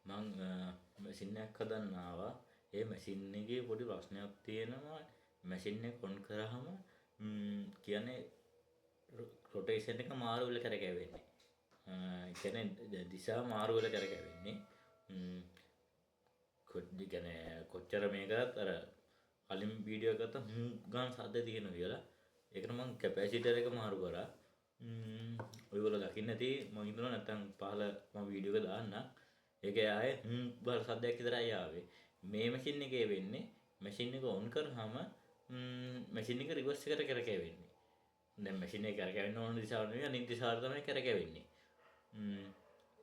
මං මැෂින් එකක් හදන්න ආවා. ඒ මැෂින් එකේ පොඩි ප්‍රශ්නයක් තියෙනවා. මැෂින් එක ඔන් කරාම කියන්නේ රොටේෂන් එක මාරු වෙලා කරකැවෙන්නේ. කියන්නේ දිශාව මාරු වෙලා කරකැවෙන්නේ. කොච්චර මේකත් අර කලින් වීඩියෝ එකකට ගාන සද්ද තියෙනවා කියලා. ඒකට මම කැපැසිටර් එක මාරු කරා. ඔයගොල්ලෝ දකින්න ඇති මම හිතනවා නැත්තම් පහල මම වීඩියෝ එක දාන්නම්. ඒකේ ආයේ බල සද්දයක් විතරයි ආවේ. මේ මැෂින් එකේ වෙන්නේ මැෂින් එක ඔන් කරාම මැෂින් එක රිවර්ස් එකට කරකැවෙන්නේ. දැන් මැෂින් එක කරකැවෙන්න ඕන දිශාව නෙවෙයි අනිත් දිශාවට තමයි කරකැවෙන්නේ.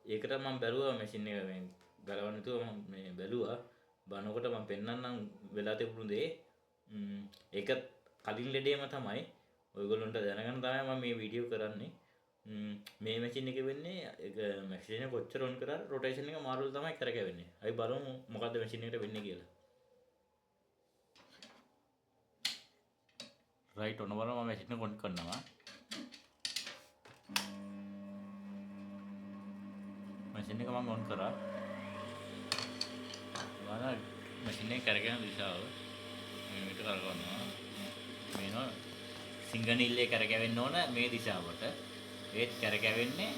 ඒකට මම බැලුවා මැෂින් එක මේ ගලවන්න නැතුව මම මේ බැලුවා. බලනකොට මම පෙන්නන්නම් වෙලා තිබුණු දේ. ඒක කලින් ලෙඩේම තමයි. ඔයගොල්ලන්ට දැනගන්න තමයි මම මේ වීඩියෝ කරන්නේ. මේ මැෂින් එකේ වෙන්නේ ඒක මැෂින් එක කොච්චර ඔන් කරා රොටේෂන් එක මාරු වෙලා තමයි කරකැවෙන්නේ. අපි බලමු මොකද්ද මැෂින් එකට වෙන්නේ කියලා. රයිට් ඔන්න බලන්න මම මැෂින් එක ඔන් කරනවා. මැෂින් එක මම ඔන් කරා. බලන්න මැෂින් එක කරගෙන දිශාව මේ විදිහට කරගන්නවා. මේනවා සිංගනිල්ලේ කරකැවෙන්න ඕන මේ දිශාවට. ඒත් කරකැවෙන්නේ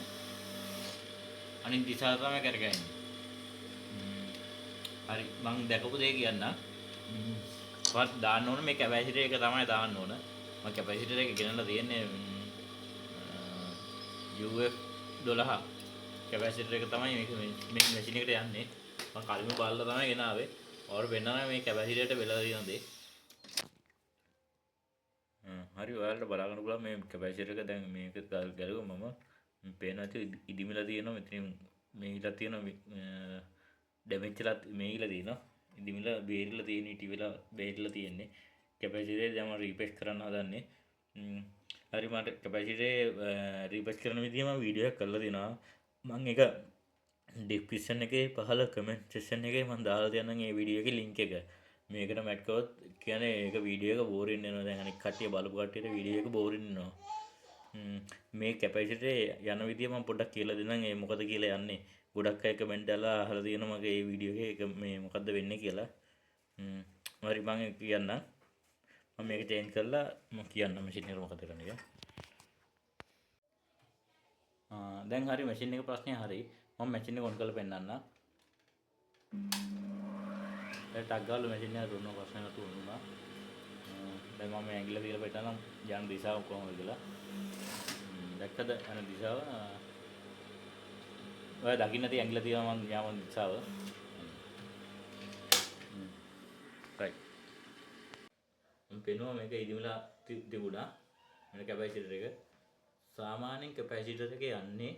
අනිත් දිශාවට තමයි කරකැවෙන්නේ. හරි මම දැකපු දේ කියන්නම්. වත් දාන්න ඕන මේ කැපැසිටර් එක තමයි දාන්න ඕන. මම කැපැසිටර් එක ගෙනල්ලා තියෙන්නේ UF 12 කැපැසිටර් එක තමයි මේ මැෂින් එකට යන්නේ. මම කලින්ම බලලා තමයි ගෙනාවේ. ඔයාලට පෙන්නනවා මේ කැපැසිටරට වෙලා තියෙන දේ. හරි ඔයාලට බලාගන්න පුළුවන් මේ කැපැසිටර් එක දැන් මේක ගැලුවා මම පේනවා ඉදිමිලා තියෙනවා මෙතන මේලා තියෙනවා ඩැමේජ්ලා මේලා තියෙනවා ඉදිමිලා බේරිලා තියෙන ඉටි වෙලා බේරිලා තියෙන්නේ කැපැසිටරේ දැන් මම රීපේස් කරන්න හදන්නේ. හරි මට කැපැසිටරේ රීපේස් කරන විදිහ මම වීඩියෝ එකක් කරලා දෙනවා. මම ඒක ඩිස්ක්‍රිප්ෂන් එකේ පහල කමෙන්ට් සෙක්ෂන් එකේ මම දාලා තියන්නම් ඒ වීඩියෝ එකේ ලින්ක් එක. මේකට මැට් කරොත් කියන්නේ ඒක වීඩියෝ එක බෝරින් වෙනවා. දැන් අනිත් කට්ටිය බලපු කට්ටියට වීඩියෝ එක බෝරින් වෙනවා. මේ කැපැසිටරේ යන විදිය මම පොඩ්ඩක් කියලා දෙන්නම්. ඒ මොකද කියලා යන්නේ. ගොඩක් අය කමෙන්ට් දාලා අහලා තියෙනවා මගේ මේ වීඩියෝ එකේ මේ මොකද්ද වෙන්නේ කියලා. හරි මම කියන්නම්. මම මේක චේන්ජ් කරලා මම කියන්නම් මැෂින් එක මොකද කරන්නේ කියලා. දැන් හරි මැෂින් එක ප්‍රශ්නේ හරි. මම මැෂින් එක ඔන් කරලා පෙන්නන්නම්. දැන් ටක් ගාලා මැෂින් එක දුන්න ප්‍රශ්න නැතුව වුණා. දැන් මම ඇඟිල්ල තියලා පෙන්නන්නම් යන දිශාව කොහොමද කියලා. දැක්කද යන දිශාව? ඔය දකින්න තියෙන ඇඟිල්ල තියලා මම යාම දිශාව. right. මම පෙන්නුවා මේක ඉදිමිලා තිබුණා. මේක කැපැසිටර් එක. සාමාන්‍යයෙන් කැපැසිටර් එක යන්නේ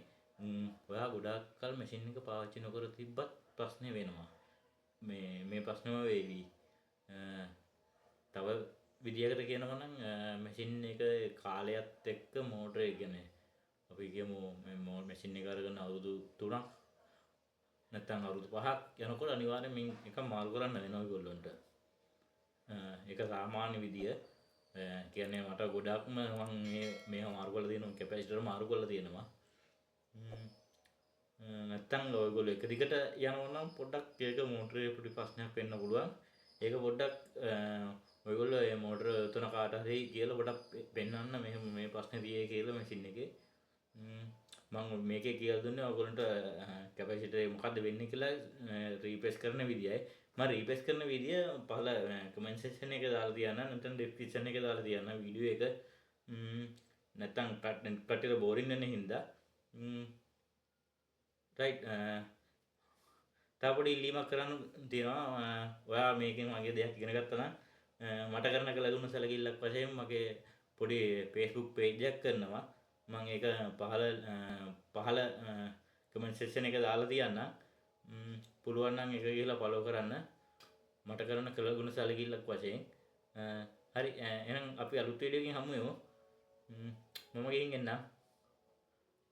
ඔයා ගොඩාක් කල් මැෂින් එක පාවිච්චි නොකර තිබ්බත් ප්‍රශ්නේ වෙනවා. මේ ප්‍රශ්නම වේවි. තව විදියකට කියනවා නම් මැෂින් එක කාලයත් එක්ක මෝටර එක කියන්නේ අපි කියමු මේ මැෂින් එක අරගෙන අවුරුදු 3ක් නැත්නම් අවුරුදු 5ක් යනකොට අනිවාර්යෙන් මේ එක මාරු කරන්න වෙනවා ඒගොල්ලන්ට. ඒක සාමාන්‍ය විදිය. කියන්නේ මට ගොඩක්ම මම මේ මාරු කරලා තියෙනවා කැපැසිටර් මාරු කරලා තියෙනවා. නැත්තම් ඔයගොල්ලෝ එක දිගට යනවා නම් පොඩ්ඩක් ඒක මෝටරේ පොඩි ප්‍රශ්නයක් වෙන්න පුළුවන්. ඒක පොඩ්ඩක් ඔයගොල්ලෝ මේ මෝටර තුන කාට හරි කියලා පොඩ්ඩක් පෙන්වන්න මේ ප්‍රශ්නේ තියෙයි කියලා මැෂින් එකේ. මම මේකේ කියලා දුන්නේ ඔයගොල්ලන්ට කැපැසිටරේ මොකද්ද වෙන්නේ කියලා රීප්ලේස් කරන විදියයි. මම රීප්ලේස් කරන විදිය පහල කමෙන්ට් සෙක්ෂන් එකේ දාලා තියන්න නැත්නම් ඩිස්ක්‍රිප්ෂන් එකේ දාලා තියන්න වීඩියෝ එක. නැත්නම් කට්ටියට බෝරින් වෙන හින්දා right තව පොඩි ඉල්ලීමක් කරන්න තියෙනවා. ඔයා මේකෙන් මගේ දෙයක් ඉගෙන ගත්තා නම් මට කරන කලගුණ සැලකිල්ලක් වශයෙන් මගේ පොඩි Facebook page එකක් කරනවා. මම ඒක පහල කමෙන්ට් සෙක්ෂන් එකේ දාලා තියන්නම්. පුළුවන් නම් ඒක ගිහලා follow කරන්න. මට කරන කලගුණ සැලකිල්ලක් වශයෙන්. හරි එහෙනම් අපි අලුත් වීඩියෝ එකකින් හමු වෙමු. මම ගිහින් එන්නම්.